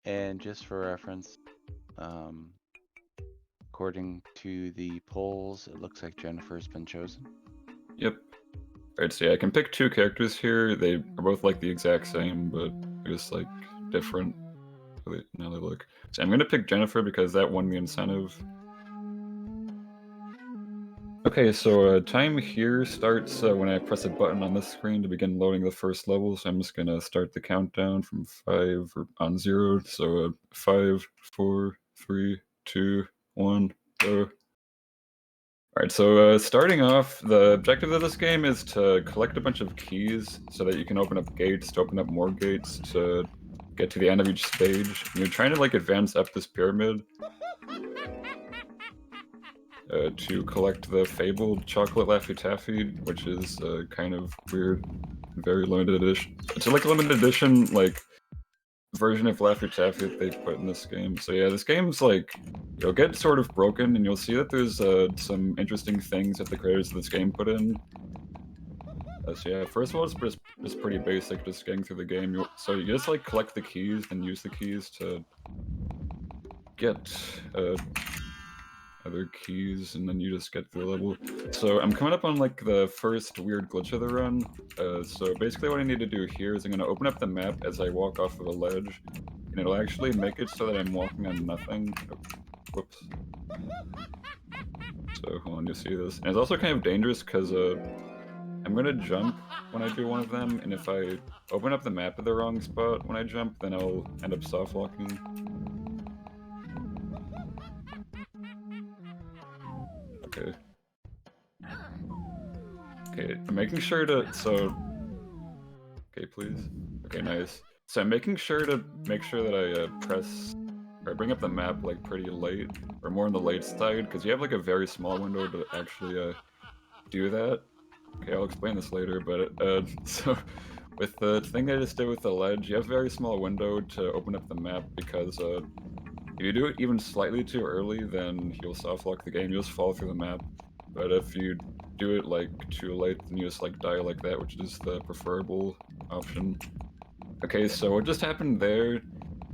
And just for reference, um, according to the polls, it looks like Jennifer's been chosen. Yep. Alright, so yeah, I can pick two characters here. They are both like the exact same, but they're just like different. Now they look. So I'm gonna pick Jennifer because that won the incentive. Okay, so time here starts when I press a button on this screen to begin loading the first level. So I'm just gonna start the countdown from 5 or on 0. So 5, 4, 3, 2, 1, go. Alright, so starting off, the objective of this game is to collect a bunch of keys so that you can open up gates, to open up more gates, to get to the end of each stage. And you're trying to like advance up this pyramid to collect the fabled chocolate Laffy Taffy, which is kind of weird, very limited edition. It's like a limited edition like version of Laffy Taffy that they put in this game. So yeah, this game's like, you'll get sort of broken, and you'll see that there's some interesting things that the creators of this game put in. So yeah, first of all, it's pretty basic, just getting through the game. So you just like collect the keys and use the keys to get other keys, and then you just get through the level. So I'm coming up on like the first weird glitch of the run. So basically what I need to do here is I'm going to open up the map as I walk off of a ledge, and it'll actually make it so that I'm walking on nothing. Oh, whoops. So hold on, you see this. And it's also kind of dangerous because I'm going to jump when I do one of them, and if I open up the map at the wrong spot when I jump, then I'll end up soft locking. Okay. Okay, I'm making sure to, so... Okay, please. Okay, nice. So I'm making sure to make sure that I press, or bring up the map like pretty late, or more on the late side, because you have like a very small window to actually do that. Okay, I'll explain this later, but so with the thing I just did with the ledge, you have a very small window to open up the map, because if you do it even slightly too early, then you'll soft lock the game, you'll just fall through the map. But if you do it like too late, then you just like die like that, which is the preferable option. Okay, so what just happened there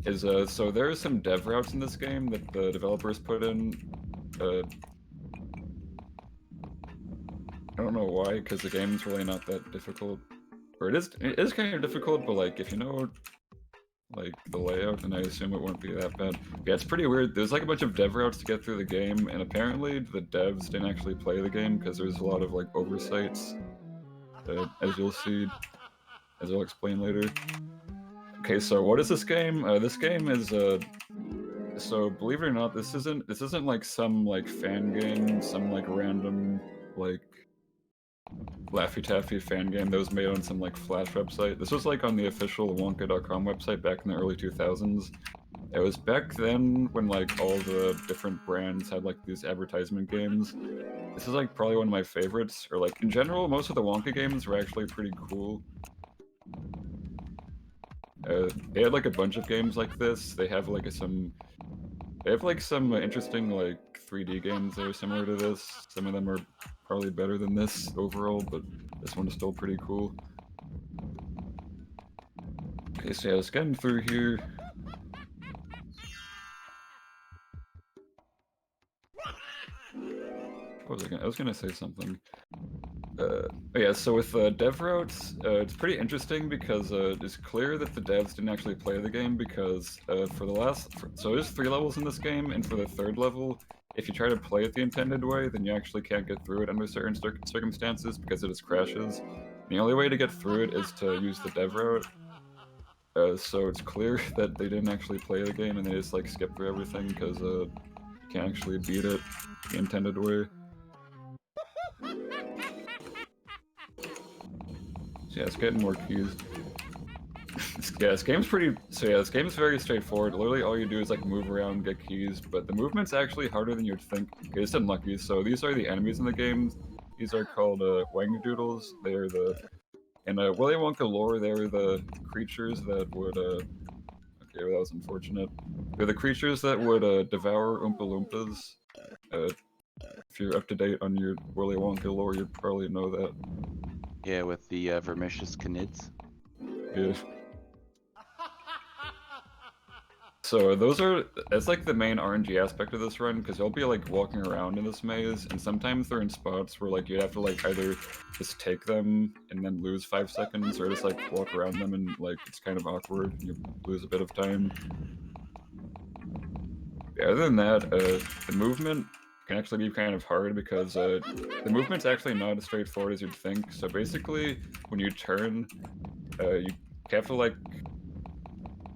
is so there are some dev routes in this game that the developers put in. I don't know why, because the game's really not that difficult. Or it is kind of difficult, but like if you know like the layout, then I assume it won't be that bad. Yeah, it's pretty weird. There's like a bunch of dev routes to get through the game, and apparently the devs didn't actually play the game because there's a lot of like oversights, as you'll see, as I'll explain later. Okay, so what is this game? This game is so believe it or not, this isn't like some like fan game, some like random like Laffy Taffy fan game that was made on some like Flash website. This was like on the official Wonka.com website back in the early 2000s. It was back then when like all the different brands had like these advertisement games. This is like probably one of my favorites, or like in general, most of the Wonka games were actually pretty cool. They had like a bunch of games like this. They have like some interesting like 3D games that are similar to this. Some of them are probably better than this overall, but this one is still pretty cool. Okay, so yeah, let's get through here. What was I gonna? I was gonna say something. Yeah, so with dev routes, it's pretty interesting because it's clear that the devs didn't actually play the game because so there's 3 levels in this game, and for the 3rd level, if you try to play it the intended way, then you actually can't get through it under certain circumstances because it just crashes. The only way to get through it is to use the dev route. So it's clear that they didn't actually play the game and they just like skip through everything because you can't actually beat it the intended way. So yeah, it's getting more keys. Yeah, this game's this game's very straightforward. Literally all you do is like move around, get keys, but the movement's actually harder than you'd think. Okay, it's unlucky. So these are the enemies in the game. These are called Wangdoodles. They are in Willy Wonka lore, they were the creatures that would okay, well, that was unfortunate. They're the creatures that would devour Oompa Loompas. If you're up to date on your Willy Wonka lore, you'd probably know that. Yeah, with the vermicious canids. Yeah. So that's like the main RNG aspect of this run, because you'll be like walking around in this maze, and sometimes they're in spots where like you'd have to like either just take them and then lose 5 seconds, or just like walk around them and like it's kind of awkward and you lose a bit of time. Yeah, other than that, the movement can actually be kind of hard because the movement's actually not as straightforward as you'd think. So basically, when you turn, you have to like.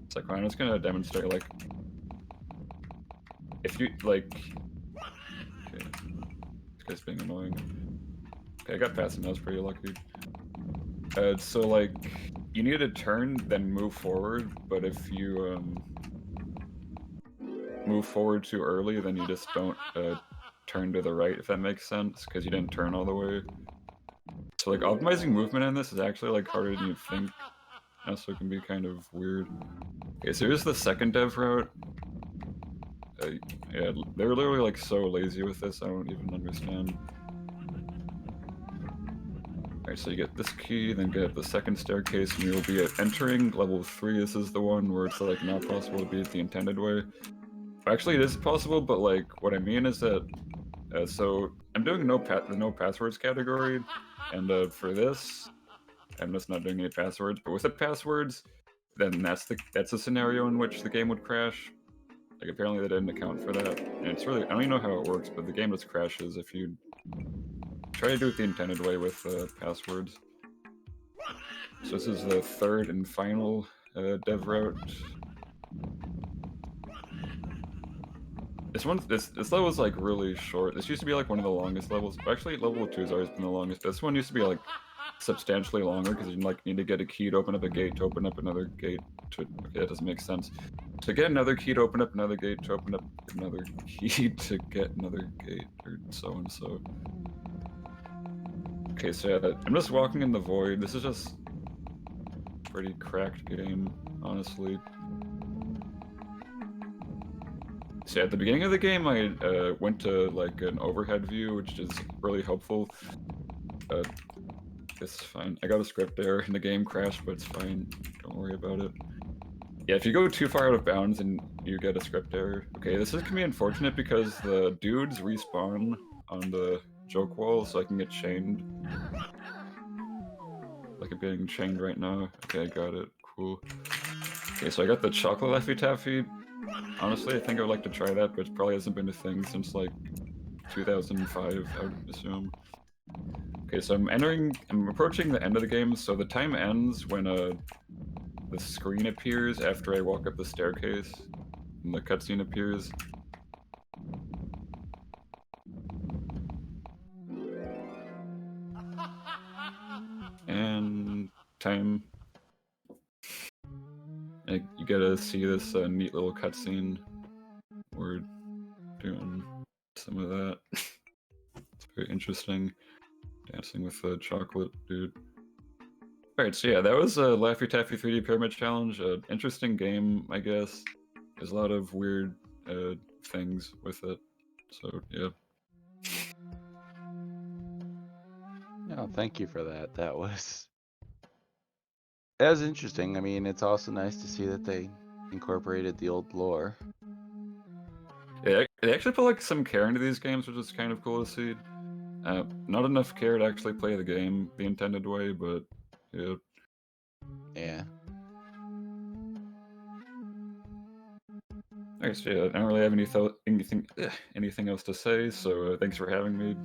It's like, I'm just gonna demonstrate, like, if you, like, okay, this guy's being annoying. Okay, I got past him, I was pretty lucky. So, like, you need to turn, then move forward, but if you, move forward too early, then you just don't, turn to the right, if that makes sense, because you didn't turn all the way. So, like, optimizing movement in this is actually, like, harder than you'd think. Also, it can be kind of weird. Okay, so here's the second dev route. Yeah, they're literally like so lazy with this, I don't even understand. Alright, so you get this key, then get the second staircase, and you'll be entering level 3. This is the one where it's like not possible to beat it the intended way. Actually, it is possible, but like what I mean is that so I'm doing the no passwords category, and for this, I'm just not doing any passwords. But with the passwords, then that's a scenario in which the game would crash. Like, apparently they didn't account for that. And it's really, I don't even know how it works, but the game just crashes if you try to do it the intended way with passwords. So this is the third and final dev route. This level is like really short. This used to be like one of the longest levels. Actually, level 2 has always been the longest. This one used to be like substantially longer because you like need to get a key to open up a gate to open up another gate. Okay, that doesn't make sense. To get another key to open up another gate to open up another key to get another gate, or so and so. Okay, so yeah, I'm just walking in the void. This is just a pretty cracked game, honestly. So at the beginning of the game, I went to like an overhead view, which is really helpful. It's fine. I got a script error and the game crashed, but it's fine. Don't worry about it. Yeah, if you go too far out of bounds and you get a script error. Okay, this is gonna be unfortunate because the dudes respawn on the joke wall, so I can get chained. Like I'm getting chained right now. Okay, I got it. Cool. Okay, so I got the chocolate Laffy Taffy. Honestly, I think I would like to try that, but it probably hasn't been a thing since like 2005, I would assume. Okay, so I'm approaching the end of the game, so the time ends when the screen appears after I walk up the staircase, and the cutscene appears. And time. You gotta see this neat little cutscene. We're doing some of that. It's very interesting. Dancing with the chocolate dude. Alright, so yeah, that was a Laffy Taffy 3D Pyramid Challenge. Interesting game, I guess. There's a lot of weird things with it. So, yeah. No, thank you for that. That was interesting. I mean, it's also nice to see that they incorporated the old lore. Yeah, they actually put like some care into these games, which is kind of cool to see. Not enough care to actually play the game the intended way, but yeah. Yeah. I guess, yeah, I don't really have anything else to say, so thanks for having me.